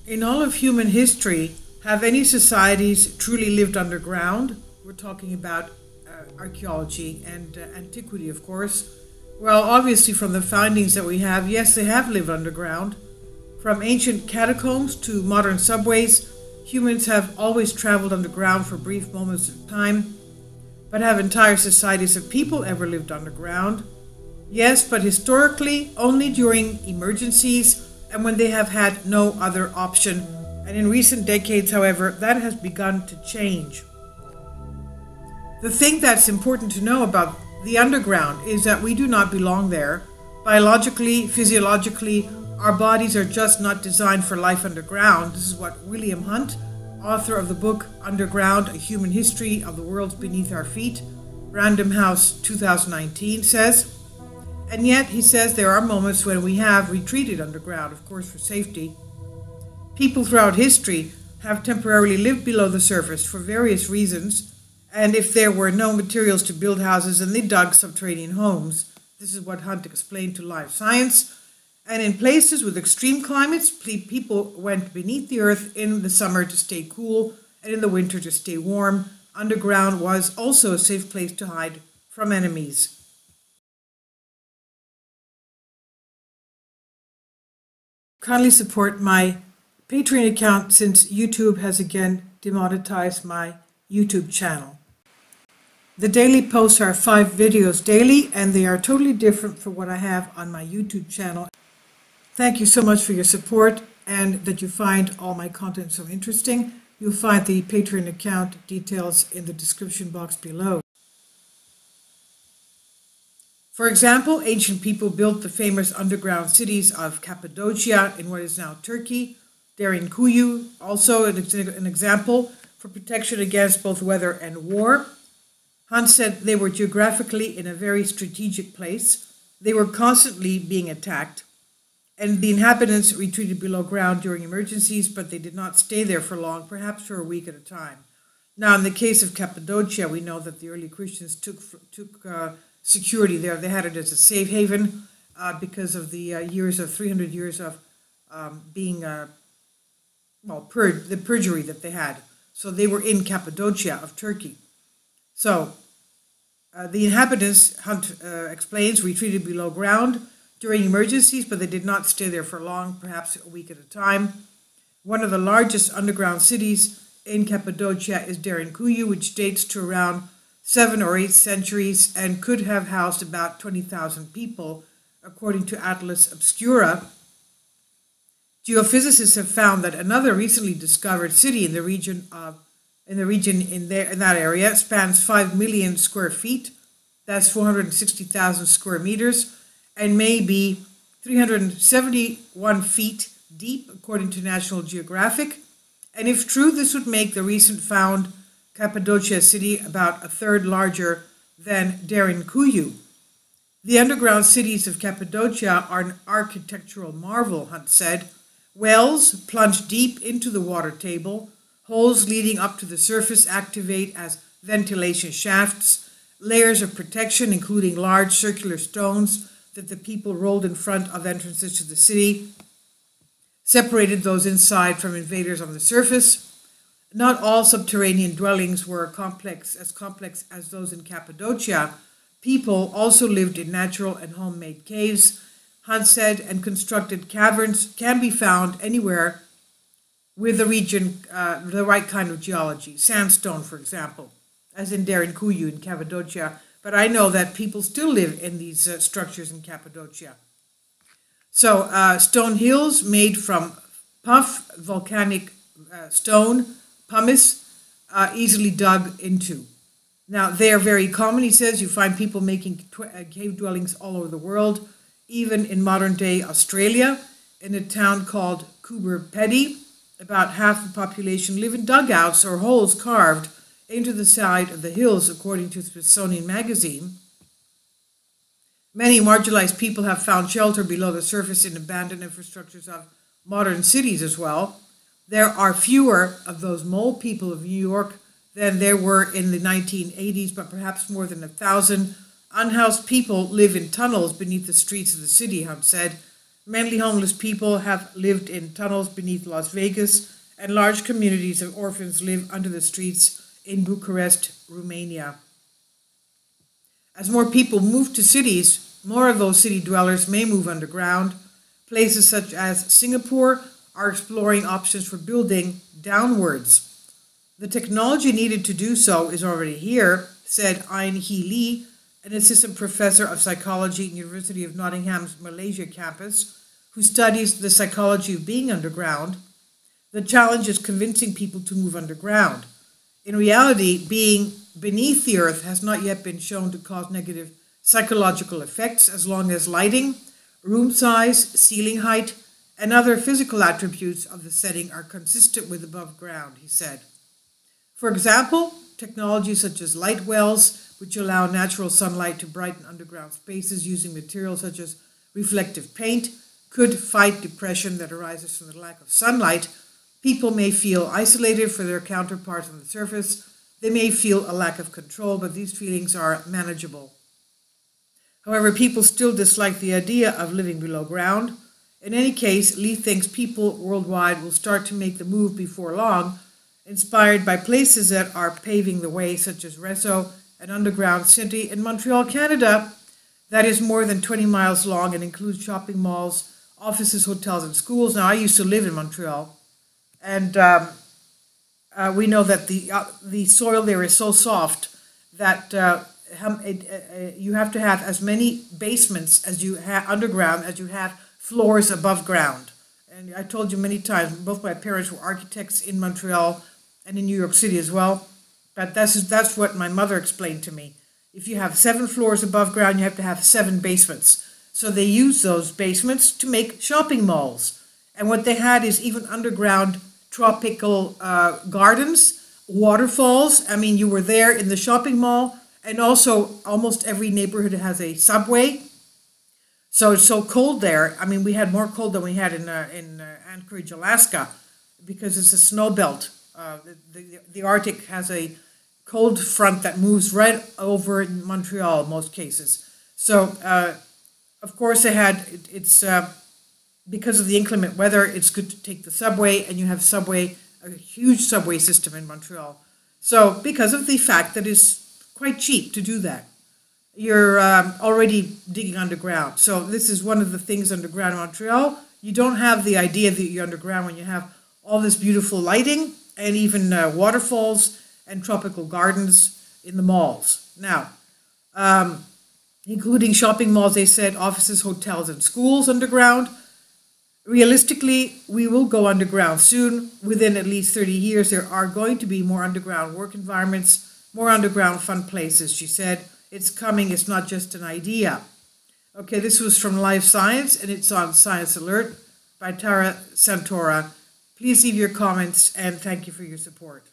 In all of human history, have any societies truly lived underground? We're talking about archaeology and antiquity, of course. Well, obviously, from the findings that we have, yes, they have lived underground. From ancient catacombs to modern subways, humans have always traveled underground for brief moments of time. But have entire societies of people ever lived underground? Yes, but historically, only during emergencies and when they have had no other option. And in recent decades, however, that has begun to change. The thing that's important to know about the underground is that we do not belong there. Biologically, physiologically, our bodies are just not designed for life underground. This is what William Hunt, author of the book Underground, A Human History of the Worlds Beneath Our Feet, Random House 2019, says. And yet, he says, there are moments when we have retreated underground, of course, for safety. People throughout history have temporarily lived below the surface for various reasons, and if there were no materials to build houses, then they dug subterranean homes. This is what Hunt explained to Live Science. And in places with extreme climates, people went beneath the earth in the summer to stay cool, and in the winter to stay warm. Underground was also a safe place to hide from enemies. Kindly support my Patreon account since YouTube has again demonetized my YouTube channel. The daily posts are 5 videos daily, and they are totally different from what I have on my YouTube channel. Thank you so much for your support and that you find all my content so interesting. You'll find the Patreon account details in the description box below. For example, ancient people built the famous underground cities of Cappadocia in what is now Turkey, Derinkuyu, also an example for protection against both weather and war. Hunt said they were geographically in a very strategic place. They were constantly being attacked, and the inhabitants retreated below ground during emergencies, but they did not stay there for long, perhaps for a week at a time. Now, in the case of Cappadocia, we know that the early Christians took security there. They had it as a safe haven because of the 300 years of being, the perjury that they had. So they were in Cappadocia of Turkey. So the inhabitants, Hunt explains, retreated below ground during emergencies, but they did not stay there for long, perhaps a week at a time. One of the largest underground cities in Cappadocia is Derinkuyu, which dates to around 7 or 8 centuries and could have housed about 20,000 people, according to Atlas Obscura. Geophysicists have found that another recently discovered city in that area spans 5 million square feet. That's 460,000 square meters, and may be 371 feet deep, according to National Geographic. And if true, this would make the recent found Cappadocia city about a third larger than Derinkuyu. The underground cities of Cappadocia are an architectural marvel, Hunt said. Wells plunge deep into the water table. Holes leading up to the surface activate as ventilation shafts. Layers of protection, including large circular stones that the people rolled in front of entrances to the city, separated those inside from invaders on the surface. Not all subterranean dwellings were complex as those in Cappadocia. People also lived in natural and homemade caves, Hunt said, and constructed caverns can be found anywhere with the right kind of geology, sandstone, for example, as in Derinkuyu in Cappadocia. But I know that people still live in these structures in Cappadocia. So stone hills made from puff volcanic stone, pumice, easily dug into. Now, they are very common, he says. You find people making cave dwellings all over the world, even in modern-day Australia, in a town called Coober Pedy. About half the population live in dugouts or holes carved into the side of the hills, according to Smithsonian Magazine. Many marginalized people have found shelter below the surface in abandoned infrastructures of modern cities as well. There are fewer of those mole people of New York than there were in the 1980s, but perhaps more than 1,000 unhoused people live in tunnels beneath the streets of the city, Hunt said. Mainly homeless people have lived in tunnels beneath Las Vegas, and large communities of orphans live under the streets in Bucharest, Romania. As more people move to cities, more of those city dwellers may move underground. Places such as Singapore are exploring options for building downwards. The technology needed to do so is already here, said Ain Hee Lee, an assistant professor of psychology at the University of Nottingham's Malaysia campus, who studies the psychology of being underground. The challenge is convincing people to move underground. In reality, being beneath the earth has not yet been shown to cause negative psychological effects as long as lighting, room size, ceiling height, and other physical attributes of the setting are consistent with above ground, he said. For example, technologies such as light wells, which allow natural sunlight to brighten underground spaces using materials such as reflective paint, could fight depression that arises from the lack of sunlight. People may feel isolated from their counterparts on the surface. They may feel a lack of control, but these feelings are manageable. However, people still dislike the idea of living below ground. In any case, Lee thinks people worldwide will start to make the move before long, inspired by places that are paving the way, such as Resso, an underground city in Montreal, Canada, that is more than 20 miles long and includes shopping malls, offices, hotels, and schools. Now, I used to live in Montreal, and we know that the soil there is so soft that you have to have as many basements as you have underground as you have floors above ground. And I told you many times, both my parents were architects in Montreal and in New York City as well. But that's what my mother explained to me. If you have 7 floors above ground, you have to have 7 basements. So they use those basements to make shopping malls. And what they had is even underground tropical gardens, waterfalls. I mean, you were there in the shopping mall, and also almost every neighborhood has a subway. So it's so cold there. I mean, we had more cold than we had in Anchorage, Alaska, because it's a snow belt. The Arctic has a cold front that moves right over Montreal in most cases. So, of course, it's because of the inclement weather, it's good to take the subway, and you have a huge subway system in Montreal. So, because of the fact that it's quite cheap to do that, you're already digging underground. So this is one of the things underground in Montreal. You don't have the idea that you're underground when you have all this beautiful lighting and even waterfalls and tropical gardens in the malls. Now, including shopping malls, they said, offices, hotels, and schools underground. Realistically, we will go underground soon. Within at least 30 years, there are going to be more underground work environments, more underground fun places, she said. It's coming, it's not just an idea. Okay, this was from Live Science, and it's on Science Alert by Tara Santora. Please leave your comments, and thank you for your support.